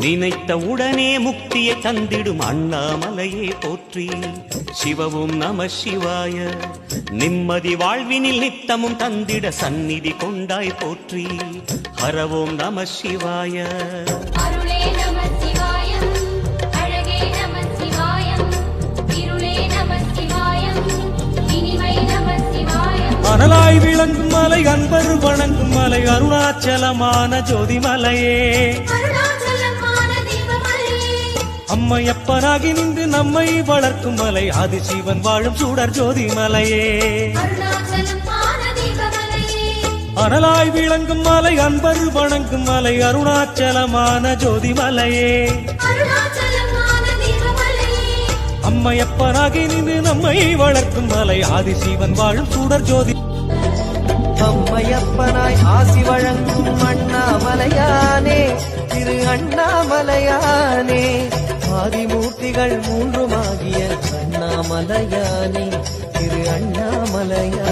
நினைத்த உடனே முக்தியை தந்திடும் அண்ணாமலையே போற்றி. சிவவும் நம சிவாய. நிம்மதி வாழ்வினில் நித்தமும் தந்திட சந்நிதி கொண்டாய் போற்றி. ஹரவோம் நம சிவாய. அனலாய் விளங்கும் மலை அன்பர் வணங்கும் மலை அருணாச்சலமான ஜோதிமலையே. அம்மையப்பனாகி நின்று நம்மை வளர்க்கும் மலை ஆதிசிவன் வாழும் சூடர் ஜோதிமலையே. அனலாய் விளங்கும் மலை அன்பர் வணங்கும் மலை அருணாச்சலமான ஜோதிமலையே. அம்மையப்பனாகி நின்று நம்மை வளர்க்கும் மலை ஆதிசிவன் வாழும் சூடர் ஜோதி. அம்மையப்பனாய் ஆசி வழங்கும் அண்ணாமலையானே திரு அண்ணாமலையானே. ஆதிமூர்த்திகள் மூன்றுமாகிய அண்ணாமலையானே திரு அண்ணாமலையானே.